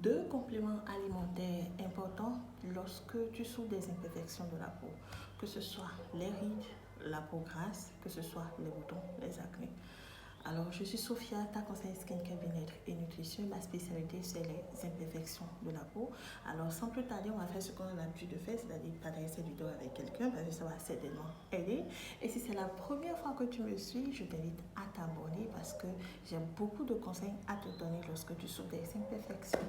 deux compléments alimentaires importants lorsque tu souffres des imperfections de la peau, que ce soit les rides, la peau grasse, que ce soit les boutons, les acnés. Alors, je suis Sophia, ta conseillère skincare bien-être et nutrition. Ma spécialité, c'est les imperfections de la peau. Alors, sans plus tarder, on va faire ce qu'on a l'habitude de faire, c'est-à-dire partager cette vidéo avec quelqu'un, parce que ça va certainement aider. Et si c'est la première fois que tu me suis, je t'invite à t'abonner parce que j'ai beaucoup de conseils à te donner lorsque tu souffres des imperfections.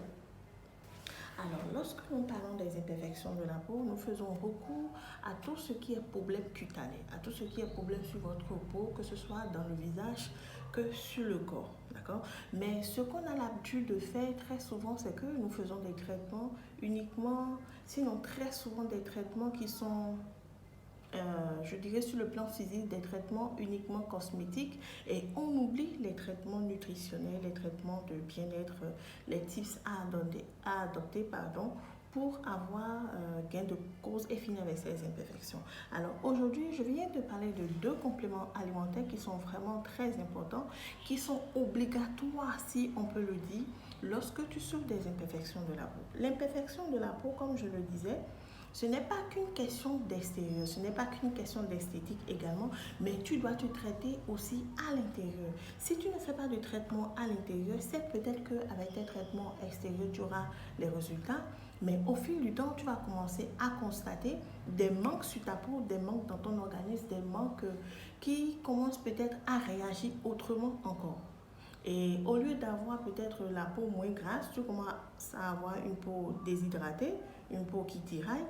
Alors, lorsque nous parlons des imperfections de la peau, nous faisons recours à tout ce qui est problème cutané, à tout ce qui est problème sur votre peau, que ce soit dans le visage que sur le corps, d'accord? Mais ce qu'on a l'habitude de faire très souvent, c'est que nous faisons des traitements uniquement, sinon très souvent des traitements qui sont je dirais sur le plan physique, des traitements uniquement cosmétiques et on oublie les traitements nutritionnels, les traitements de bien-être, les tips à adopter pour avoir gain de cause et finir avec ces imperfections. Alors aujourd'hui, je viens te parler de deux compléments alimentaires qui sont vraiment très importants, qui sont obligatoires si on peut le dire, lorsque tu souffres des imperfections de la peau. L'imperfection de la peau, comme je le disais, ce n'est pas qu'une question d'extérieur, ce n'est pas qu'une question d'esthétique également, mais tu dois te traiter aussi à l'intérieur. Si tu ne fais pas de traitement à l'intérieur, c'est peut-être qu'avec tes traitements extérieurs, tu auras les résultats, mais au fil du temps, tu vas commencer à constater des manques sur ta peau, des manques dans ton organisme, des manques qui commencent peut-être à réagir autrement encore. Et au lieu d'avoir peut-être la peau moins grasse, tu commences à avoir une peau déshydratée, une peau qui tiraille,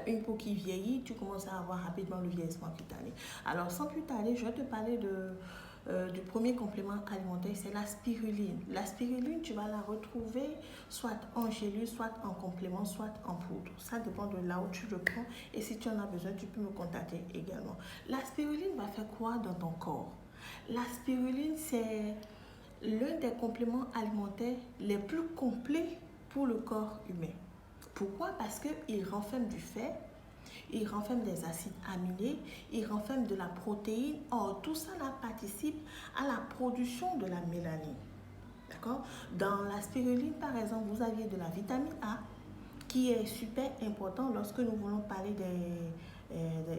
une peau qui vieillit, tu commences à avoir rapidement le vieillissement cutané. Alors sans plus tarder, je vais te parler du premier complément alimentaire, c'est la spiruline. La spiruline, tu vas la retrouver soit en gélule, soit en complément, soit en poudre. Ça dépend de là où tu le prends et si tu en as besoin, tu peux me contacter également. La spiruline va faire quoi dans ton corps? La spiruline, c'est l'un des compléments alimentaires les plus complets pour le corps humain. Pourquoi? Parce qu'il renferme du fer, il renferme des acides aminés, il renferme de la protéine. Or, tout ça là, participe à la production de la mélanine. D'accord? Dans la spiruline, par exemple, vous aviez de la vitamine A qui est super important lorsque nous voulons parler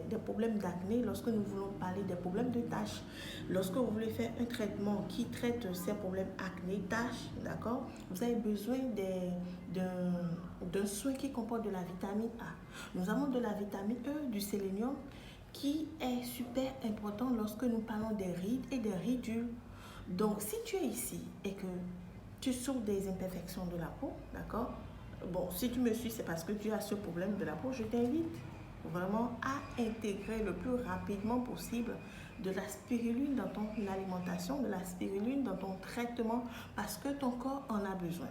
des problèmes d'acné, lorsque nous voulons parler des problèmes de taches, lorsque vous voulez faire un traitement qui traite ces problèmes acné, taches, d'accord, vous avez besoin d'un soin qui comporte de la vitamine A. Nous avons de la vitamine E, du sélénium, qui est super important lorsque nous parlons des rides et des ridules. Donc, si tu es ici et que tu souffres des imperfections de la peau, d'accord? Bon, si tu me suis, c'est parce que tu as ce problème de la peau. Je t'invite vraiment à intégrer le plus rapidement possible de la spiruline dans ton alimentation, de la spiruline dans ton traitement, parce que ton corps en a besoin.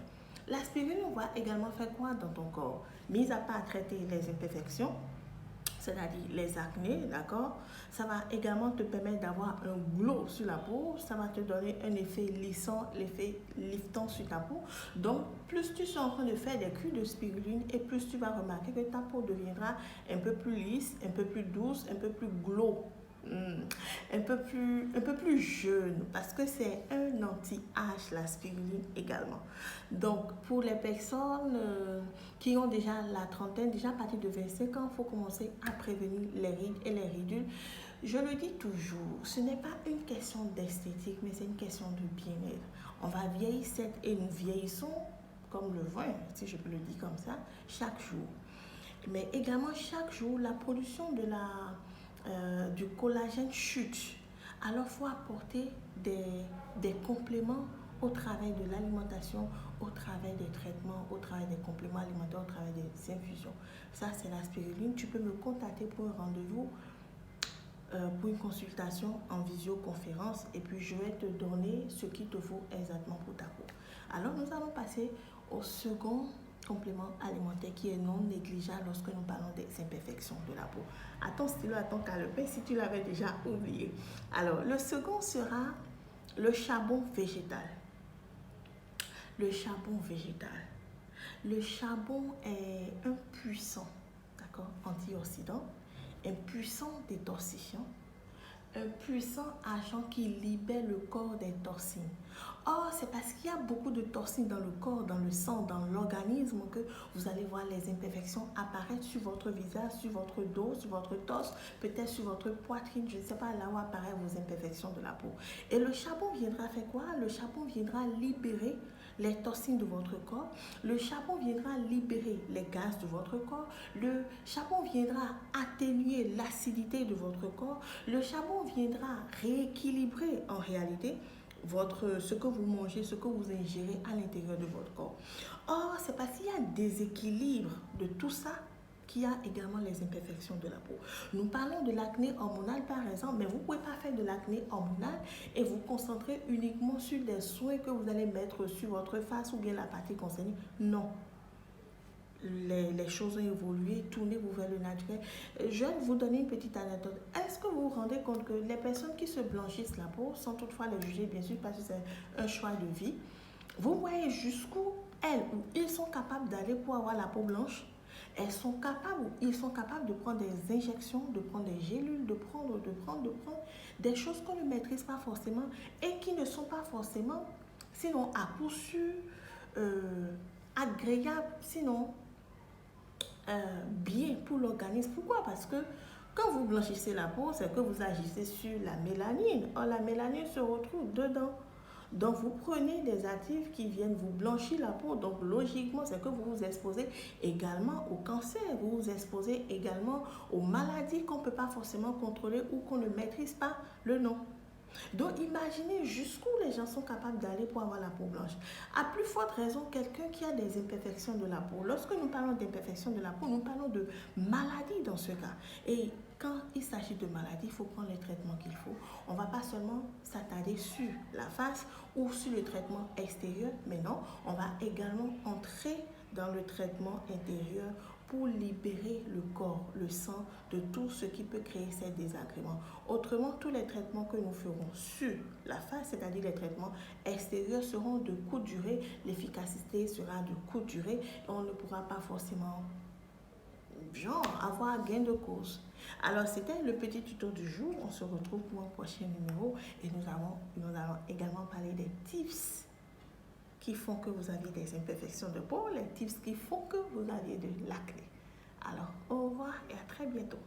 La spiruline va également faire quoi dans ton corps? Mis à part traiter les imperfections, c'est-à-dire les acnés, d'accord? Ça va également te permettre d'avoir un glow sur la peau, ça va te donner un effet lissant, l'effet liftant sur ta peau. Donc, plus tu seras en train de faire des cures de spiruline et plus tu vas remarquer que ta peau deviendra un peu plus lisse, un peu plus douce, un peu plus glow. Un peu plus jeune parce que c'est un anti-âge la spiruline également. Donc pour les personnes qui ont déjà la trentaine, déjà à partir de 25 ans, il faut commencer à prévenir les rides et les ridules. Je le dis toujours, ce n'est pas une question d'esthétique, mais c'est une question de bien-être. On va vieillir et nous vieillissons comme le vin, si je peux le dire comme ça, chaque jour. Mais également chaque jour, la production du collagène chute. Alors, il faut apporter des compléments au travers de l'alimentation, au travers des traitements, au travers des compléments alimentaires, au travers des infusions. Ça, c'est la spiruline. Tu peux me contacter pour un rendez-vous, pour une consultation en visioconférence et puis je vais te donner ce qu'il te faut exactement pour ta peau. Alors, nous allons passer au second complément alimentaire qui est non négligeable lorsque nous parlons des imperfections de la peau. À ton stylo, à ton calepin, si tu l'avais déjà oublié. Alors, le second sera le charbon végétal. Le charbon végétal. Le charbon est un puissant, d'accord, antioxydant, un puissant détoxifiant, un puissant agent qui libère le corps des toxines. Or, c'est parce qu'il y a beaucoup de toxines dans le corps, dans le sang, dans l'organisme que vous allez voir les imperfections apparaître sur votre visage, sur votre dos, sur votre torse, peut-être sur votre poitrine, je ne sais pas là où apparaissent vos imperfections de la peau. Et le charbon viendra faire quoi? Le charbon viendra libérer les toxines de votre corps. Le charbon viendra libérer les gaz de votre corps. Le charbon viendra atténuer l'acidité de votre corps. Le charbon viendra rééquilibrer en réalité ce que vous mangez, ce que vous ingérez à l'intérieur de votre corps. Or, c'est parce qu'il y a un déséquilibre de tout ça qu'il y a également les imperfections de la peau. Nous parlons de l'acné hormonal par exemple, mais vous ne pouvez pas faire de l'acné hormonal et vous concentrer uniquement sur des soins que vous allez mettre sur votre face ou bien la partie concernée. Non. Les choses ont évolué, tournez-vous vers le naturel. Je vais vous donner une petite anecdote. Est-ce que vous vous rendez compte que les personnes qui se blanchissent la peau, sans toutefois les juger bien sûr parce que c'est un choix de vie, vous voyez jusqu'où elles ou ils sont capables d'aller pour avoir la peau blanche? Elles sont capables ou ils sont capables de prendre des injections, de prendre des gélules, de prendre des choses qu'on ne maîtrise pas forcément et qui ne sont pas forcément, sinon à coup sûr, agréables, sinon bien pour l'organisme. Pourquoi? Parce que quand vous blanchissez la peau, c'est que vous agissez sur la mélanine. Or, la mélanine se retrouve dedans. Donc, vous prenez des actifs qui viennent vous blanchir la peau. Donc, logiquement, c'est que vous vous exposez également au cancer. Vous vous exposez également aux maladies qu'on ne peut pas forcément contrôler ou qu'on ne maîtrise pas le nom. Donc, imaginez jusqu'où les gens sont capables d'aller pour avoir la peau blanche. À plus forte raison, quelqu'un qui a des imperfections de la peau. Lorsque nous parlons d'imperfections de la peau, nous parlons de maladie dans ce cas. Et quand il s'agit de maladie, il faut prendre les traitements qu'il faut. On ne va pas seulement s'attarder sur la face ou sur le traitement extérieur, mais non, on va également entrer dans le traitement intérieur pour libérer le corps, le sang de tout ce qui peut créer ces désagréments. Autrement, tous les traitements que nous ferons sur la face, c'est-à-dire les traitements extérieurs, seront de courte durée, l'efficacité sera de courte durée et on ne pourra pas forcément avoir gain de cause. Alors, c'était le petit tuto du jour. On se retrouve pour un prochain numéro et nous allons également parler des tips qui font que vous avez des imperfections de peau, les tips qui font que vous avez de l'acné. Alors, au revoir et à très bientôt.